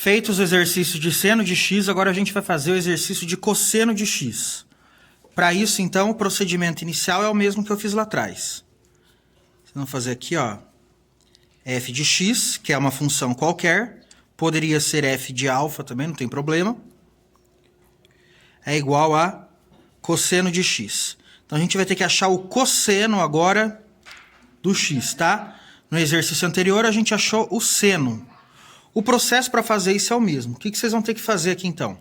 Feitos os exercícios de seno de x, agora a gente vai fazer o exercício de cosseno de x. Para isso, então, o procedimento inicial é o mesmo que eu fiz lá atrás. Vamos fazer aqui, ó, f de x, que é uma função qualquer. Poderia ser f de alfa também, não tem problema. É igual a cosseno de x. Então, a gente vai ter que achar o cosseno agora do x, tá? No exercício anterior, a gente achou o seno. O processo para fazer isso é o mesmo. O que vocês vão ter que fazer aqui, então?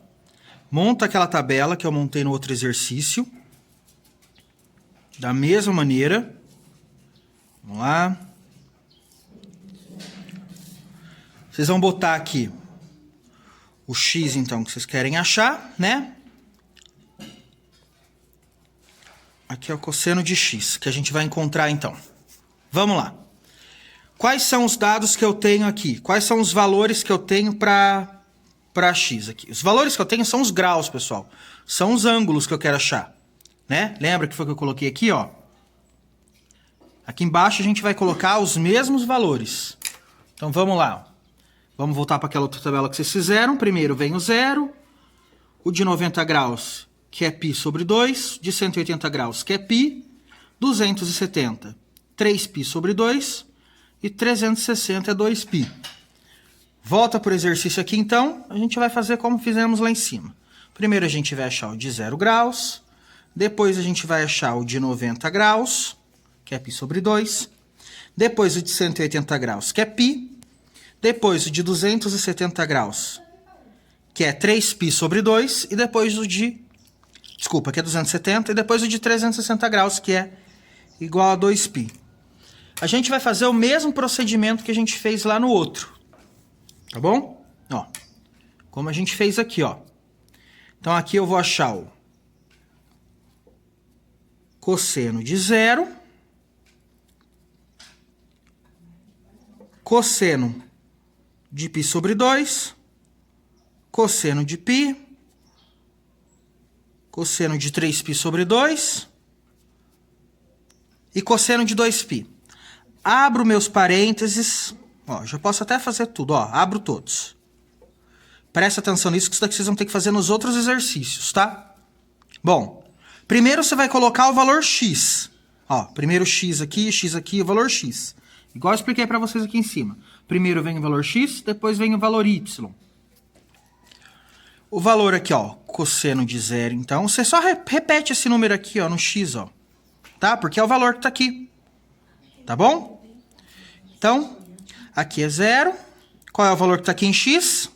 Monta aquela tabela que eu montei no outro exercício. Da mesma maneira. Vamos lá. Vocês vão botar aqui o x, então, que vocês querem achar, né? Aqui é o cosseno de x, que a gente vai encontrar, então. Vamos lá. Quais são os dados que eu tenho aqui? Quais são os valores que eu tenho para x aqui? Os valores que eu tenho são os graus, pessoal. São os ângulos que eu quero achar, né? Lembra que foi que eu coloquei aqui, ó? Aqui embaixo a gente vai colocar os mesmos valores. Então vamos lá. Vamos voltar para aquela outra tabela que vocês fizeram. Primeiro vem o 0, o de 90 graus, que é π sobre 2, de 180 graus, que é π, 270, 3π sobre 2, e 360 é 2π. Volta para o exercício aqui, então. A gente vai fazer como fizemos lá em cima. Primeiro a gente vai achar o de 0 graus. Depois a gente vai achar o de 90 graus, que é π sobre 2. Depois o de 180 graus, que é π. Depois o de 270 graus, que é 3π sobre 2. E depois o de... Desculpa, que é 270. E depois o de 360 graus, que é igual a 2π. A gente vai fazer o mesmo procedimento que a gente fez lá no outro. Tá bom? Ó, como a gente fez aqui, ó. Então, aqui eu vou achar o cosseno de 0. Cosseno de π sobre 2. Cosseno de π. Cosseno de 3π sobre 2. E cosseno de 2π. Abro meus parênteses, ó, já posso até fazer tudo, ó, abro todos. Presta atenção nisso, que isso daqui vocês vão ter que fazer nos outros exercícios, tá? Bom, primeiro você vai colocar o valor x. Ó, primeiro x aqui, o valor x. Igual eu expliquei para vocês aqui em cima. Primeiro vem o valor x, depois vem o valor y. O valor aqui, ó, cosseno de 0, então, você só repete esse número aqui, ó, no x, ó. Tá? Porque é o valor que tá aqui. Tá bom? Então, aqui é 0. Qual é o valor que está aqui em x?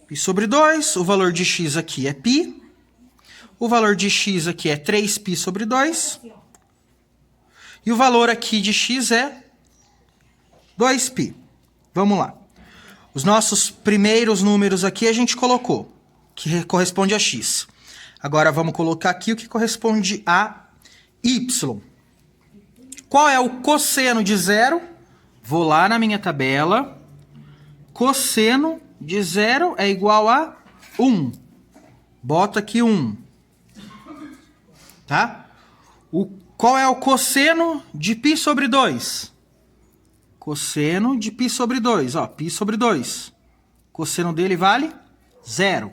Π sobre 2. O valor de x aqui é π. O valor de x aqui é 3π sobre 2. E o valor aqui de x é 2π. Vamos lá. Os nossos primeiros números aqui a gente colocou, que corresponde a x. Agora vamos colocar aqui o que corresponde a y. Qual é o cosseno de 0? Vou lá na minha tabela. Cosseno de 0 é igual a 1. Bota aqui 1. Tá? Qual é o cosseno de π sobre 2? Cosseno de π sobre 2. Ó, π sobre 2. Cosseno dele vale 0.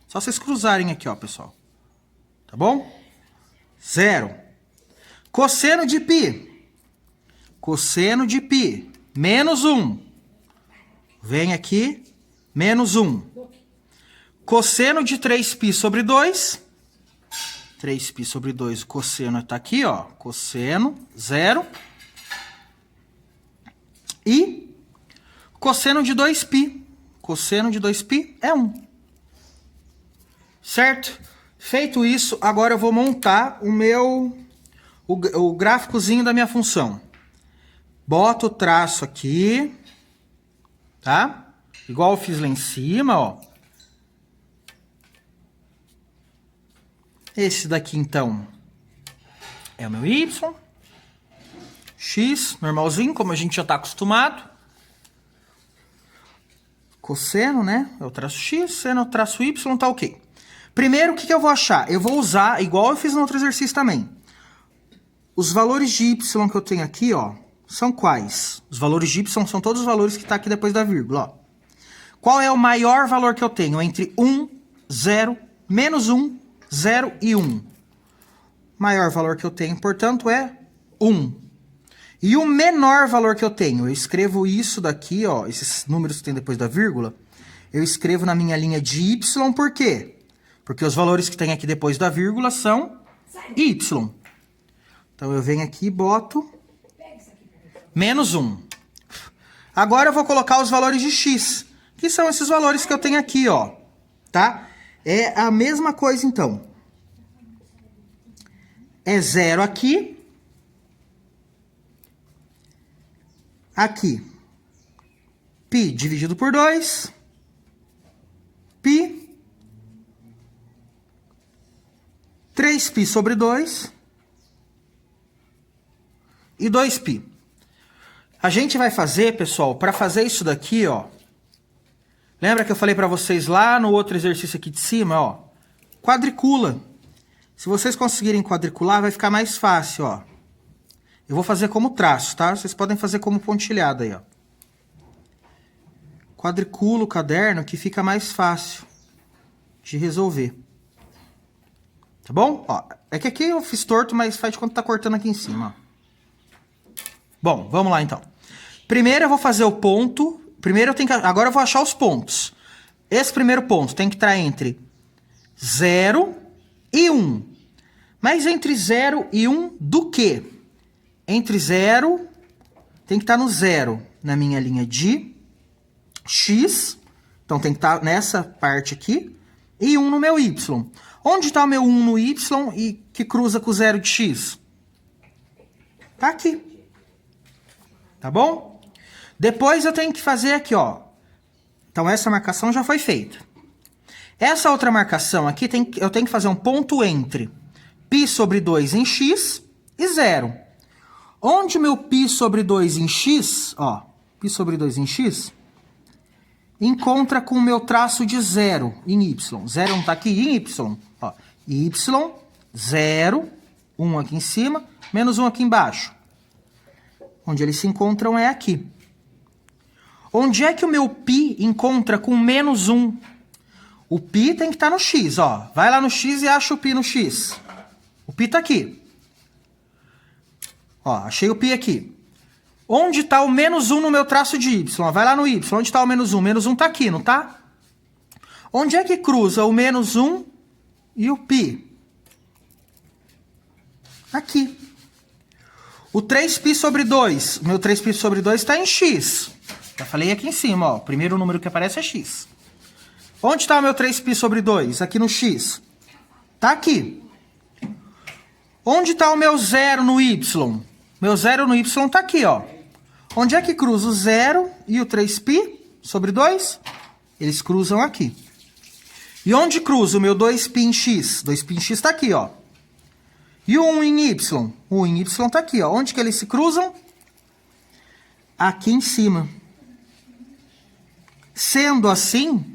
Só vocês cruzarem aqui, ó, pessoal. Tá bom? 0. Cosseno de π. Cosseno de π, menos 1. Vem aqui, menos 1. Cosseno de 3π sobre 2. 3π sobre 2, o cosseno está aqui, ó. Cosseno, 0. E cosseno de 2π. Cosseno de 2π é 1. Certo? Feito isso, agora eu vou montar o gráficozinho da minha função. Boto o traço aqui, tá? Igual eu fiz lá em cima, ó. Esse daqui, então, é o meu y. X, normalzinho, como a gente já tá acostumado. Cosseno, né? É o traço x, seno é o traço y, tá ok. Primeiro, o que eu vou achar? Eu vou usar, igual eu fiz no outro exercício também. Os valores de y que eu tenho aqui, ó. São quais? Os valores de y são todos os valores que tá aqui depois da vírgula, ó. Qual é o maior valor que eu tenho entre 1, 0, menos 1, 0 e 1? O maior valor que eu tenho, portanto, é 1. E o menor valor que eu tenho, eu escrevo isso daqui, ó, esses números que tem depois da vírgula, eu escrevo na minha linha de y, por quê? Porque os valores que tem aqui depois da vírgula são y. Então, eu venho aqui e boto menos 1. Agora, eu vou colocar os valores de x, que são esses valores que eu tenho aqui, ó, tá? É a mesma coisa, então. É 0 aqui. Aqui. Π dividido por 2. Π. 3π sobre 2. E 2π. A gente vai fazer, pessoal, para fazer isso daqui, ó. Lembra que eu falei para vocês lá no outro exercício aqui de cima, ó? Quadricula. Se vocês conseguirem quadricular, vai ficar mais fácil, ó. Eu vou fazer como traço, tá? Vocês podem fazer como pontilhada aí, ó. Quadricula o caderno que fica mais fácil de resolver. Tá bom? Ó, é que aqui eu fiz torto, mas faz de conta que tá cortando aqui em cima, ó. Bom, vamos lá então. Primeiro eu vou fazer o ponto. Primeiro eu tenho que... Agora eu vou achar os pontos. Esse primeiro ponto tem que estar entre 0 e 1. Mas entre 0 e 1 do quê? Entre 0, tem que estar no 0 na minha linha de x. Então tem que estar nessa parte aqui. E 1 no meu y. Onde está o meu 1 no y e que cruza com o 0 de x? Tá aqui. Tá bom? Depois eu tenho que fazer aqui, ó. Então, essa marcação já foi feita. Essa outra marcação aqui, eu tenho que fazer um ponto entre π sobre 2 em x e 0. Onde meu π sobre 2 em x, ó, π sobre 2 em x, encontra com o meu traço de 0 em y. 0 não tá aqui em y, ó. Y, 0, 1 aqui em cima, menos 1 aqui embaixo. Onde eles se encontram é aqui. Onde é que o meu π encontra com menos 1? O π tem que estar no x, ó. Vai lá no x e acha o π no x. O π tá aqui. Ó, achei o π aqui. Onde está o menos 1 no meu traço de y? Vai lá no y. Onde está o menos 1? O menos 1 tá aqui, não tá? Onde é que cruza o menos 1 e o π? Aqui. O 3π sobre 2. O meu 3π sobre 2 está em x. Já falei aqui em cima, ó. O primeiro número que aparece é x. Onde está o meu 3π sobre 2? Aqui no x. Tá aqui. Onde está o meu 0 no y? Meu 0 no y tá aqui, ó. Onde é que cruza o 0 e o 3π sobre 2? Eles cruzam aqui. E onde cruza o meu 2π em x? 2π em x tá aqui, ó. E o 1 em y? O 1 em y tá aqui, ó. Onde que eles se cruzam? Aqui em cima. Sendo assim,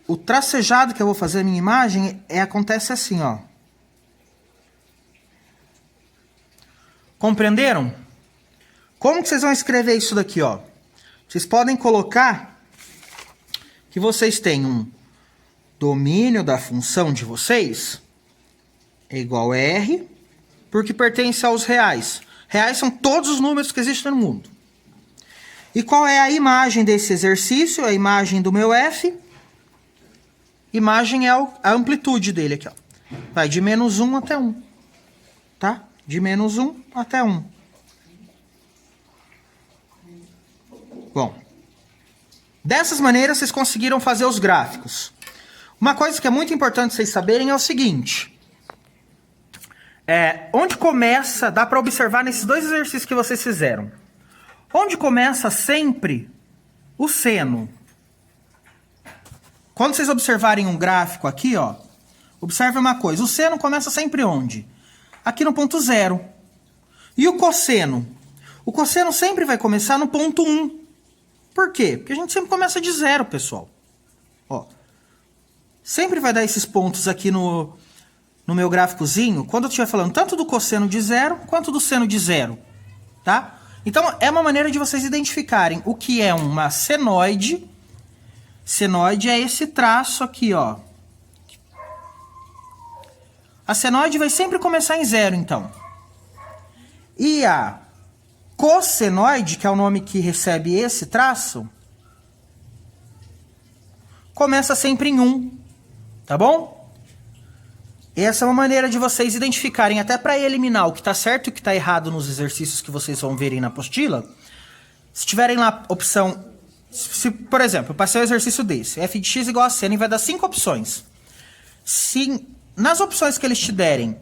o tracejado que eu vou fazer a minha imagem acontece assim, ó. Compreenderam? Como que vocês vão escrever isso daqui, ó? Vocês podem colocar que vocês têm um domínio da função de vocês é igual a R, porque pertence aos reais. Reais são todos os números que existem no mundo. E qual é a imagem desse exercício? A imagem do meu F. Imagem é a amplitude dele aqui, ó. Vai de menos 1 até 1. Tá? De menos 1 até 1. Bom. Dessas maneiras, vocês conseguiram fazer os gráficos. Uma coisa que é muito importante vocês saberem é o seguinte. Onde começa, dá para observar nesses dois exercícios que vocês fizeram. Onde começa sempre o seno? Quando vocês observarem um gráfico aqui, ó, observe uma coisa. O seno começa sempre onde? Aqui no ponto 0. E o cosseno? O cosseno sempre vai começar no ponto 1. Por quê? Porque a gente sempre começa de 0, pessoal. Ó, sempre vai dar esses pontos aqui no meu gráficozinho, quando eu estiver falando tanto do cosseno de 0 quanto do seno de 0. Tá? Então, é uma maneira de vocês identificarem o que é uma senoide. Senoide é esse traço aqui, ó. A senoide vai sempre começar em 0, então. E a cossenoide, que é o nome que recebe esse traço, começa sempre em 1, tá bom? Essa é uma maneira de vocês identificarem, até para eliminar o que está certo e o que está errado nos exercícios que vocês vão verem na apostila. Se tiverem lá opção... Se, por exemplo, eu passei um exercício desse, f de x igual a seno, e vai dar 5 opções. Se nas opções que eles te derem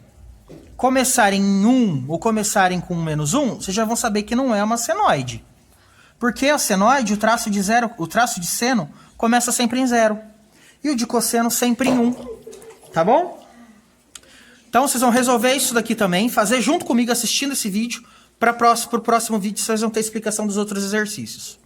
começarem em 1 ou começarem com menos 1, vocês já vão saber que não é uma senoide. Porque a senoide, o traço de seno, começa sempre em 0. E o de cosseno sempre em 1. Tá bom? Então vocês vão resolver isso daqui também, fazer junto comigo assistindo esse vídeo. Para o próximo vídeo vocês vão ter explicação dos outros exercícios.